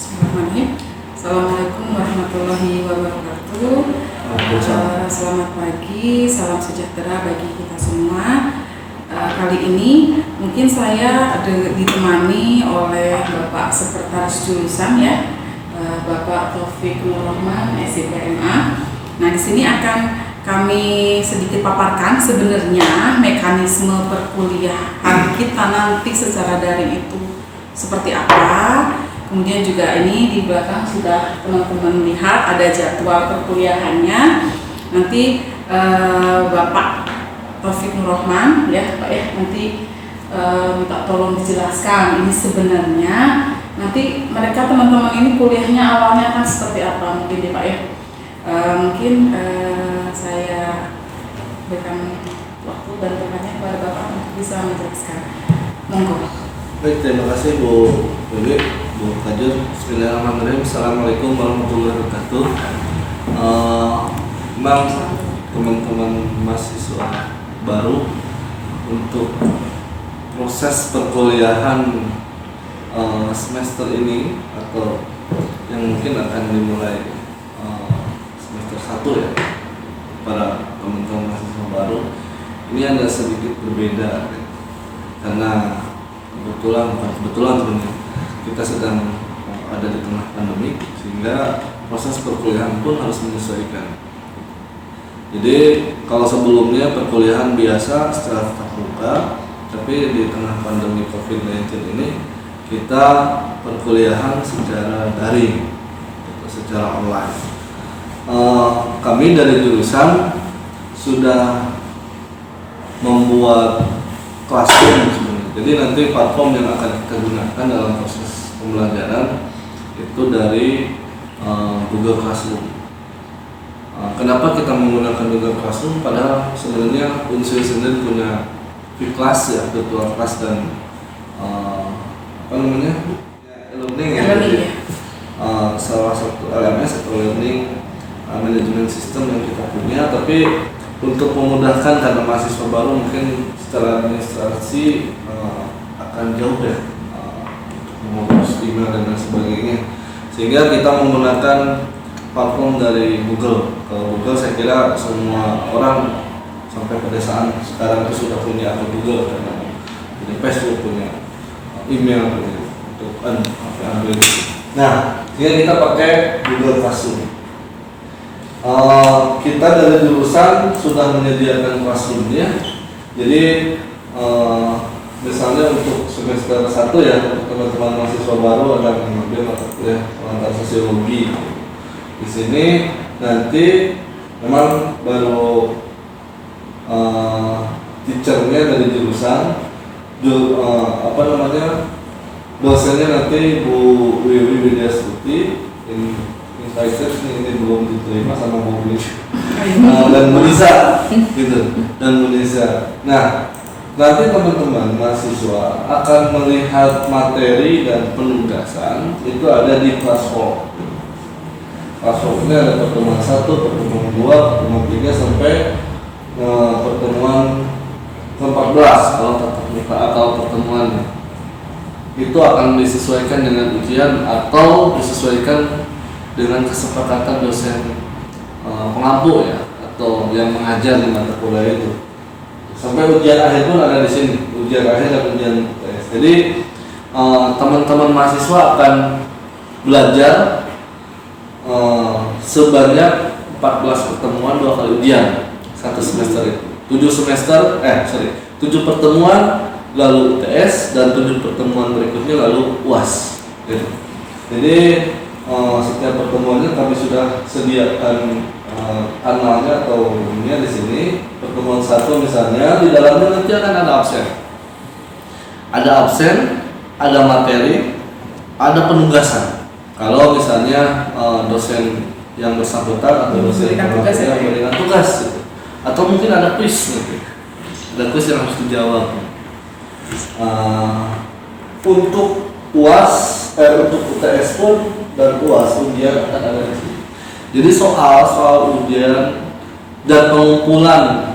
Bismillahirrahmanirrahim. Assalamualaikum warahmatullahi wabarakatuh. Selamat pagi, salam sejahtera bagi kita semua. Kali ini mungkin saya ditemani oleh Bapak Sekretaris Jurusan ya, Bapak Taufik Nur Rahman, SIPMA. Nah, di sini akan kami sedikit paparkan sebenarnya mekanisme perkuliahan kita nanti secara daring itu seperti apa. Kemudian juga ini di belakang sudah teman-teman lihat ada jadwal perkuliahannya. Nanti Bapak Taufik Nur Rahman ya Pak ya, nanti minta tolong dijelaskan ini sebenarnya nanti mereka teman-teman ini kuliahnya awalnya akan seperti apa mungkin ya Pak ya. Mungkin saya berikan waktu dan tempatnya kepada Bapak untuk bisa menjelaskan. Monggo. Baik, terima kasih Bu Bebe, Bu Kajur. Bismillahirrahmanirrahim. Assalamualaikum warahmatullahi wabarakatuh. Memang teman-teman mahasiswa baru untuk proses perkuliahan semester ini atau yang mungkin akan dimulai semester 1 ya, para teman-teman mahasiswa baru ini agak sedikit berbeda karena kebetulan sebenarnya kita sedang ada di tengah pandemi sehingga proses perkuliahan pun harus menyesuaikan. Jadi kalau sebelumnya perkuliahan biasa secara tatap muka, tapi di tengah pandemi COVID-19 ini kita perkuliahan secara daring, secara online. Kami dari jurusan sudah membuat classroom sebenarnya. Jadi nanti platform yang akan kita gunakan dalam proses pembelajaran itu dari Google Classroom. Kenapa kita menggunakan Google Classroom? Padahal sebenarnya Unsur sendiri punya V-Class ya, virtual class dan learning ya. Salah satu LMS atau learning management system yang kita punya, tapi untuk memudahkan karena mahasiswa baru mungkin secara administrasi akan jauh ya untuk mengurus email dan lain sebagainya, sehingga kita menggunakan platform dari Google. Kalau Google saya kira semua orang sampai pedesaan sekarang itu sudah punya akun Google, karena punya Facebook, punya email untuk ambil. Nah, sehingga kita pakai Google Classroom. Kita dari jurusan sudah menyediakan classroom-nya. Jadi misalnya untuk semester 1 ya, untuk teman-teman mahasiswa baru ada yang mengambil mata kuliah pengantar sosiologi. Di sini nanti memang baru teachernya dari jurusan, dosennya nanti Bu Wiwi Widyastuti, ini belum diterima sama Bu Wiwi dan Melisa gitu, dan Melisa. Nah, nanti teman-teman mahasiswa akan melihat materi dan penugasan itu ada di Classroom. Classroom ini ada pertemuan 1, pertemuan 2, pertemuan 3 sampai pertemuan ke-14 kalau tatap muka atau pertemuannya. Itu akan disesuaikan dengan ujian atau disesuaikan dengan kesepakatan dosen pengampu ya, atau yang mengajar di mata kuliah itu. Sampai ujian akhir pun ada di sini, ujian akhir dan ujian tes. Jadi teman-teman mahasiswa akan belajar sebanyak 14 pertemuan 2 kali ujian satu semester itu. 7 pertemuan lalu UTS dan 7 pertemuan berikutnya lalu UAS. Gitu. Jadi setiap pertemuannya kami sudah sediakan analnya atau umumnya di sini. Pertemuan 1 misalnya di dalamnya nanti akan ada absen. Ada absen, ada materi, ada penugasan. Kalau misalnya dosen yang bersangkutan atau dosen yang memberikan tugas gitu. Atau mungkin ada quiz gitu. Ada quiz yang harus dijawab. Untuk UAS, untuk UTS pun dan UAS ujian akan ada di sini. Jadi soal ujian dan pengumpulan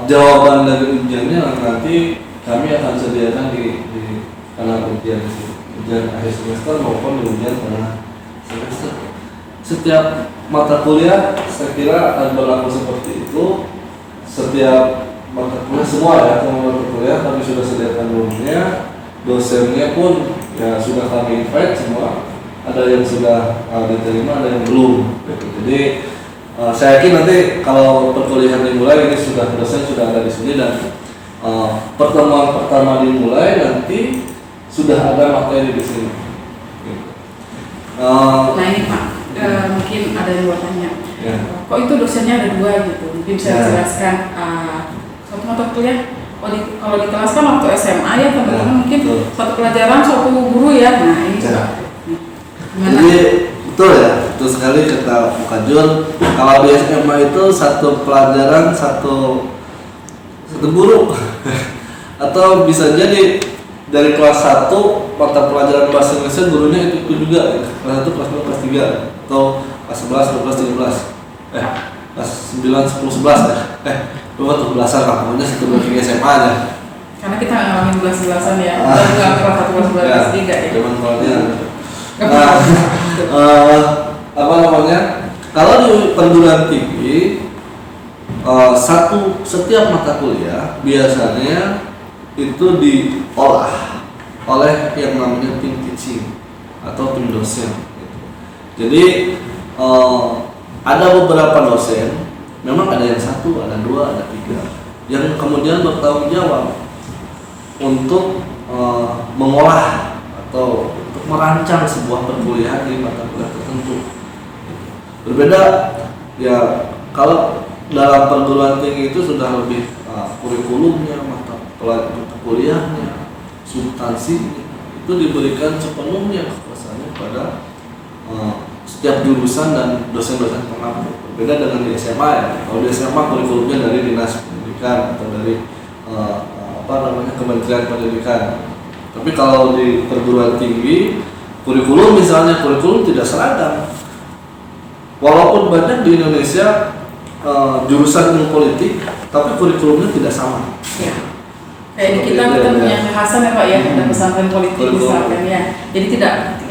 jawaban dari ujiannya nanti kami akan sediakan di karena ujian akhir semester maupun ujian tengah semester. Setiap mata kuliah saya kira akan berlaku seperti itu. Setiap mata kuliah semua ya, semua mata kuliah kami sudah sediakan roomnya, dosennya pun ya sudah kami invite semua. Ada yang sudah diterima, ada yang belum. Jadi saya yakin nanti kalau perkuliahan dimulai ini dosen sudah ada di sini dan pertemuan pertama dimulai nanti sudah ada materi di sini. Nah ini Pak, mungkin ada yang mau tanya. Ya. Kok itu dosennya ada 2 gitu? Mungkin saya jelaskan. Satu mata kuliah, kalau di kelas kan waktu SMA ya teman-teman mungkin satu pelajaran satu guru ya. Nah ini Pak. Jadi betul ya, betul sekali kata Pak Kajun. Kalau di SMA itu satu pelajaran satu guru atau bisa jadi dari kelas 1 mata pelajaran bahasa Indonesia gurunya itu juga kelas 1, kelas 2, kelas 3 atau kelas 11, 12, 13 kelas 9, 10, 11 ya lupa tuh belasan lah pokoknya satu bagi SMA aja karena kita ngalamin belas-belasan ya nggak kelas 1, kelas 2, kelas 3 ya zaman awalnya apa namanya kalau di perguruan tinggi setiap mata kuliah biasanya itu diolah oleh yang namanya tim teaching atau tim dosen gitu. Jadi ada beberapa dosen, memang ada yang 1, ada 2, ada 3 yang kemudian bertanggung jawab untuk mengolah atau untuk merancang sebuah perkuliahan di mata kuliah tertentu. Berbeda ya kalau dalam perguruan tinggi itu sudah lebih kurikulumnya, mata kuliahnya, substansinya itu diberikan sepenuhnya kekuasaannya pada setiap jurusan dan dosen-dosen pengampu. Berbeda dengan di SMA ya. Kalau di SMA kurikulumnya dari dinas pendidikan atau dari Kementerian Pendidikan. Tapi kalau di perguruan tinggi kurikulum misalnya kurikulum tidak seragam. Walaupun banyak di Indonesia jurusan ilmu politik, tapi kurikulumnya tidak sama. Ya. Kayak di kita punya kekhasan ya Pak ya, ada pesantren politik misalkan ya. Jadi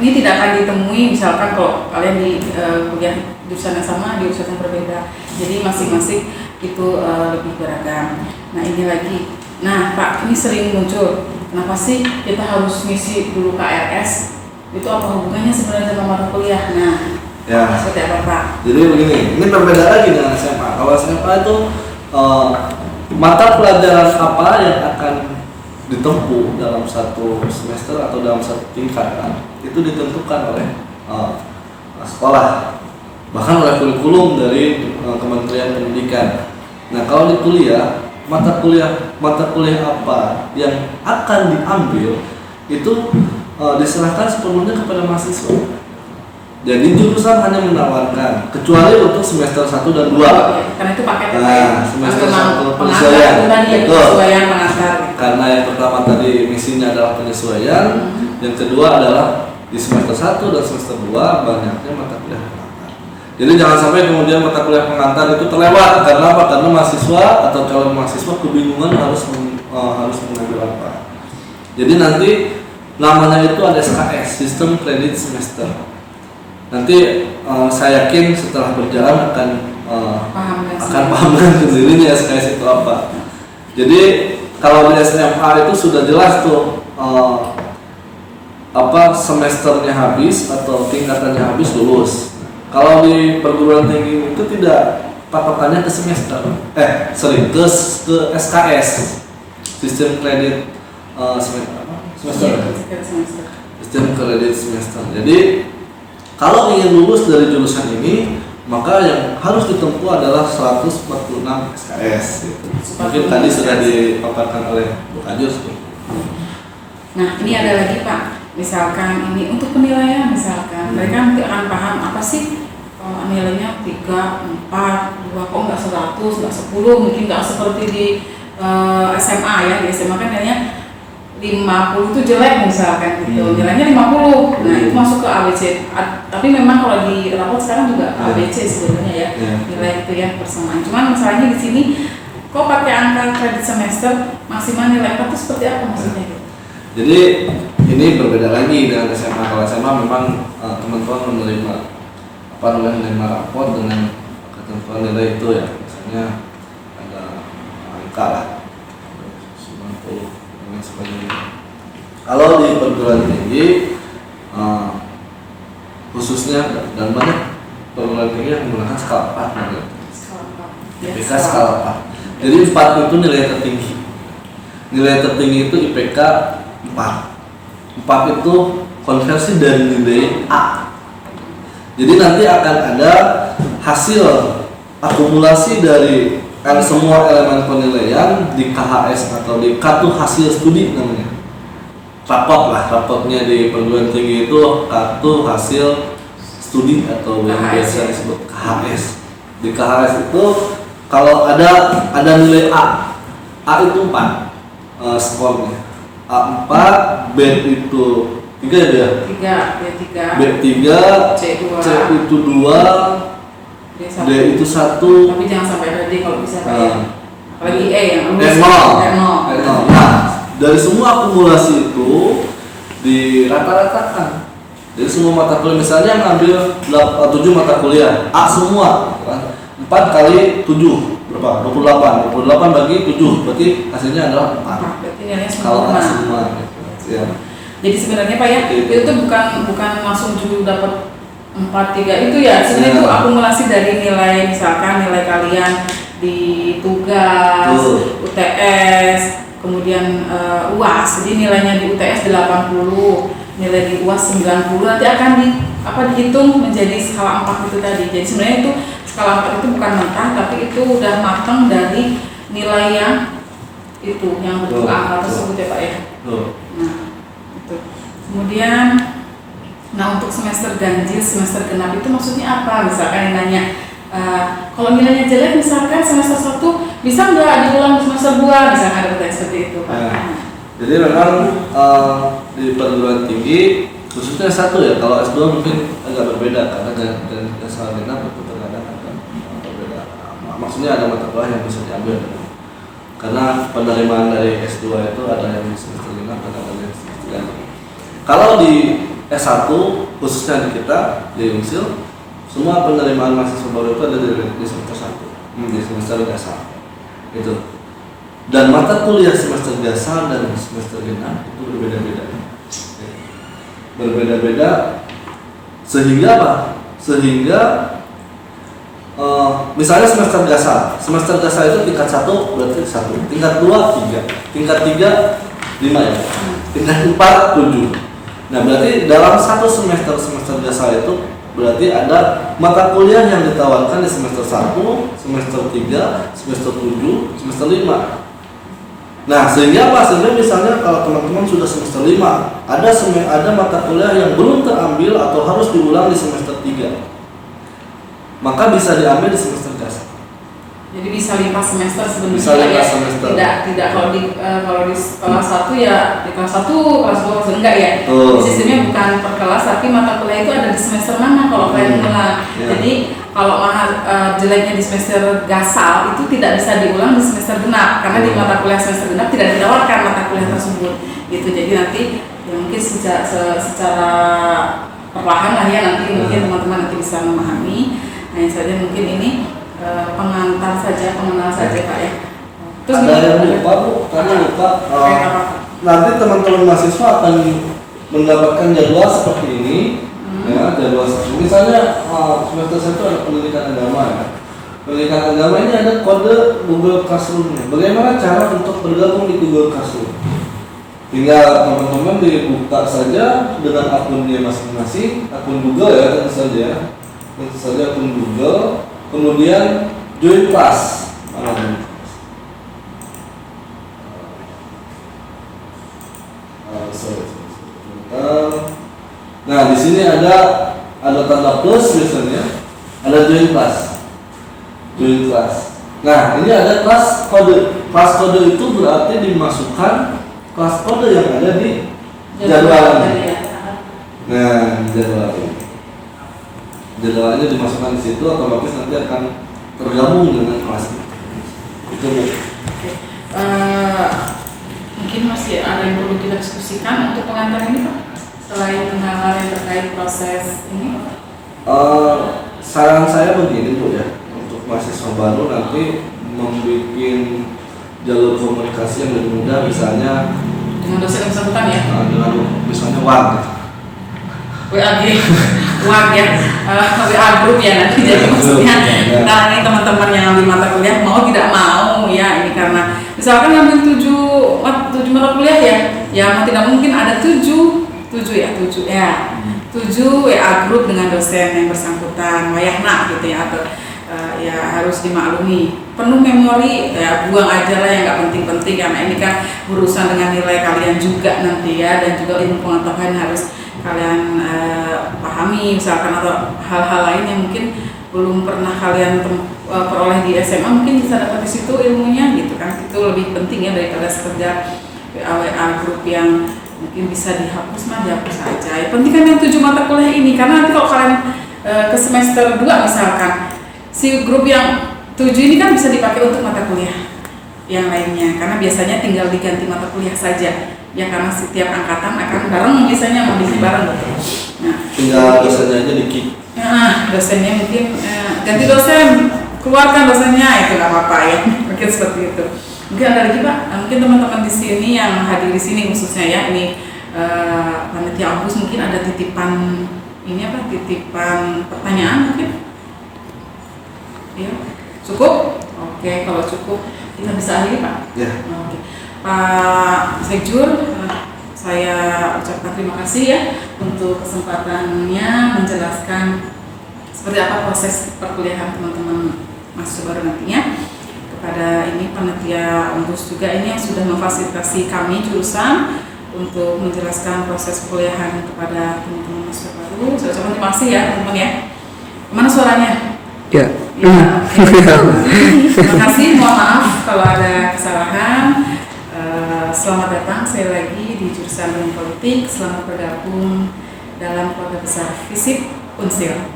ini tidak akan ditemui misalkan kalau kalian di kuliah jurusan yang sama di jurusan yang berbeda. Jadi masing-masing itu lebih beragam. Nah ini lagi. Nah Pak, ini sering muncul. Kenapa sih kita harus ngisi dulu KRS? Itu apa hubungannya sebenarnya sama mata kuliah? Nah, ya. Seperti apa Pak? Jadi begini, ini berbeda lagi dengan SMA. Kalau SMA itu mata pelajaran apa yang akan ditempuh dalam satu semester atau dalam satu tingkatan itu ditentukan oleh sekolah, bahkan oleh kurikulum dari Kementerian Pendidikan. Nah kalau di kuliah mata kuliah apa yang akan diambil itu diserahkan sepenuhnya kepada mahasiswa. Jadi jurusan hanya menawarkan kecuali untuk semester 1 dan 2. Karena itu paket semester 1 penyesuaian mengantar. Karena yang pertama tadi misinya adalah penyesuaian, yang kedua adalah di semester 1 dan semester 2 banyaknya mata kuliah pengantar. Jadi jangan sampai kemudian mata kuliah pengantar itu terlewat karena apa? Karena mahasiswa atau calon mahasiswa kebingungan harus mengambil apa. Jadi nanti namanya itu ada SKS, Sistem Kredit Semester. Nanti saya yakin setelah berjalan akan paham dengan sendirinya SKS itu apa. Jadi kalau di SMA itu sudah jelas tuh semesternya habis atau tingkatannya habis lulus. Kalau di perguruan tinggi itu tidak patokannya ke semester, ke SKS, Sistem Kredit Semester. Sistem Kredit Semester. Jadi kalau ingin lulus dari jurusan ini, maka yang harus ditempuh adalah 146 SKS. Gitu. Mungkin tadi sudah dipaparkan oleh Bu Ajus. Nah, ini ada lagi Pak. Misalkan ini untuk penilaian, misalkan mereka mungkin akan paham apa sih nilainya 3, 4, 2, kok nggak 100, nggak 10, mungkin nggak seperti di SMA ya. Di SMA kan nilainya 50 itu jelek misalkan gitu, nilainya 50, nah itu masuk ke ABC. Tapi memang kalau di rapot sekarang juga ABC sebenarnya ya, nilai itu ya persamaan. Cuman masalahnya di sini kok pakai angka kredit semester maksimal nilai 4 itu seperti apa maksudnya gitu? Jadi ini berbeda lagi dengan SMA. Kalau SMA memang teman-teman menerima rapor dengan ketentuan nilai itu ya, misalnya ada angka lah 90 dan sebagainya. Kalau di perguruan tinggi khususnya dan banyak perguruan tinggi yang menggunakan skala 4 namanya. IPK skala 4. Jadi 4 itu nilai tertinggi. Nilai tertinggi itu IPK 4. 4 itu konversi dari nilai A. Jadi nanti akan ada hasil akumulasi dari semua elemen penilaian di KHS atau di kartu hasil studi namanya. Rapotnya di perguruan tinggi itu kartu hasil studi atau yang biasa disebut KHS. Di KHS itu kalau ada nilai A itu 4 skornya. A4, B itu 3 ya? 3, B3, C itu 2, D itu 1. Tapi jangan sampai ada D kalau bisa Pak ya. Apalagi E yang E0. Nah, dari semua akumulasi itu dirata-ratakan. Jadi semua mata kuliah misalnya ngambil 7 mata kuliah, A semua kan? 4 kali 7 berapa? 28 bagi 7 berarti hasilnya adalah 4. Berarti nilainya Kalau A semua ya. Jadi sebenarnya Pak ya, itu bukan langsung dapat 4-3 itu ya. Sebenarnya itu akumulasi dari nilai, misalkan nilai kalian di tugas, UTS, kemudian UAS. Jadi nilainya di UTS 80, nilai di UAS 90, nanti akan dihitung menjadi skala 4 itu tadi. Jadi sebenarnya itu skala 4 itu bukan mentah, tapi itu udah matang dari nilai yang itu yang bentuk angka tersebut ya Pak ya. Nah, itu. Kemudian untuk semester ganjil, semester genap itu maksudnya apa? Misalkan yang nanya, kalau nilainya jelek misalkan semester 1 bisa nggak diulang di semester 2? Misalkan ada pertanyaan seperti itu Pak. Jadi memang di perguruan tinggi khususnya S1 ya, kalau S2 mungkin agak berbeda karena dari dasar genap itu terkadang akan berbeda. Maksudnya ada mata kuliah yang bisa diambil karena penerimaan dari S2 itu ada yang di semester genap, ada yang di semester genap. Kalau di S1 khususnya di kita di UNSIL, semua penerimaan mahasiswa baru itu ada di semester 1, di semester dasar itu. Dan mata kuliah semester dasar dan semester genap itu berbeda-beda sehingga apa? Sehingga misalnya semester dasar itu tingkat 1 berarti 1, tingkat 2 3, tingkat 3 5 ya, tingkat 4 7. Nah berarti dalam satu semester dasar itu berarti ada mata kuliah yang ditawarkan di semester 1, semester 3, semester 7, semester 5. Nah sehingga apa? Sehingga misalnya kalau teman-teman sudah semester 5, ada mata kuliah yang belum terambil atau harus diulang di semester 3, maka bisa diambil di semester dasar. Jadi bisa limpah semester sebenarnya. Bisa limpah semester. Tidak kalau di kelas 1 ya di kelas 1, kelas 2 kelas enggak ya. Sistemnya bukan per kelas tapi mata kuliah itu ada di semester mana kalau kalian ulang. Jadi kalau jeleknya di semester gasal itu tidak bisa diulang di semester genap karena di mata kuliah semester genap tidak ditawarkan mata kuliah tersebut. Gitu. Jadi nanti ya mungkin secara perlahan lah ya nanti mungkin teman-teman nanti bisa memahami. Hanya saja mungkin ini pengantar saja, pengenal saja Pak ya. Terus ada yang lupa Bu, nanti teman-teman mahasiswa akan mendapatkan jadwal seperti ini, ya jadwal seperti misalnya semester 1 ada pendidikan agama ya. Pendidikan agama ini ada kode Google Classroom-nya. Bagaimana cara untuk bergabung di Google Classroom? Tinggal teman-teman dibuka saja dengan akunnya masing-masing, akun Google ya tentu saja akun Google. Kemudian join class. Nah, di sini ada tanda plus biasanya, ada join class. Nah, ini ada kelas kode. Kelas kode itu berarti dimasukkan kelas kode yang ada di jadwalnya. Nah, jadwalnya dimasukkan di situ, otomatis nanti akan tergabung dengan kelas itu. Mungkin Mungkin masih ada yang perlu kita diskusikan untuk pengantar ini Pak, selain hal-hal yang terkait proses ini. Saran saya begini Bu ya, untuk mahasiswa baru nanti membuat jalur komunikasi yang lebih mudah, misalnya Dengan dosen yang bersangkutan ya? Dengan misalnya WA. WA ya, WA group ya nanti. Jadi maksudnya karena ini teman-teman yang ambil mata kuliah mau tidak mau ya, ini karena misalkan ambil 7 mata kuliah ya mau tidak mungkin ada 7 WA group dengan dosen yang bersangkutan, wayahna gitu ya, atau ya harus dimaklumi penuh memori ya, buang aja lah yang nggak penting-penting, karena ini kan urusan dengan nilai kalian juga nanti ya, dan juga ilmu pengetahuan harus kalian pahami misalkan, atau hal-hal lain yang mungkin belum pernah kalian peroleh di SMA, mungkin bisa dapat di situ ilmunya gitu kan. Itu lebih penting ya daripada sekedar WA grup yang mungkin bisa dihapus dihapus aja. Yang penting kan yang 7 mata kuliah ini, karena nanti kalau kalian ke semester 2 misalkan, si grup yang 7 ini kan bisa dipakai untuk mata kuliah yang lainnya, karena biasanya tinggal diganti mata kuliah saja ya, karena setiap angkatan akan bareng, biasanya mau diisi bareng betul. Nah, tinggal dosennya aja di-kick. Dosennya mungkin ganti dosen, keluarkan dosennya, itu nggak apa-apa ya, mungkin seperti itu. Mungkin ada lagi Pak, mungkin teman-teman di sini yang hadir di sini khususnya ya, ini panitia Ampus mungkin ada titipan titipan pertanyaan mungkin. Ya, cukup? Oke, kalau cukup kita bisa akhiri Pak. Ya. Oke. Pak Sekjur, saya ucapkan terima kasih ya untuk kesempatannya menjelaskan seperti apa proses perkuliahan teman-teman mahasiswa baru nantinya. Kepada ini panitia Umpus juga ini yang sudah memfasilitasi kami jurusan untuk menjelaskan proses perkuliahan kepada teman-teman mahasiswa baru. Saya ucapkan terima kasih ya teman-teman ya. Mana suaranya? Ya. Terima kasih, mohon maaf kalau ada kesalahan. Selamat datang sekali lagi di jurusan Ilmu Politik. Selamat bergabung dalam keluarga besar FISIP Unsil.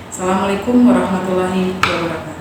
Assalamualaikum warahmatullahi wabarakatuh.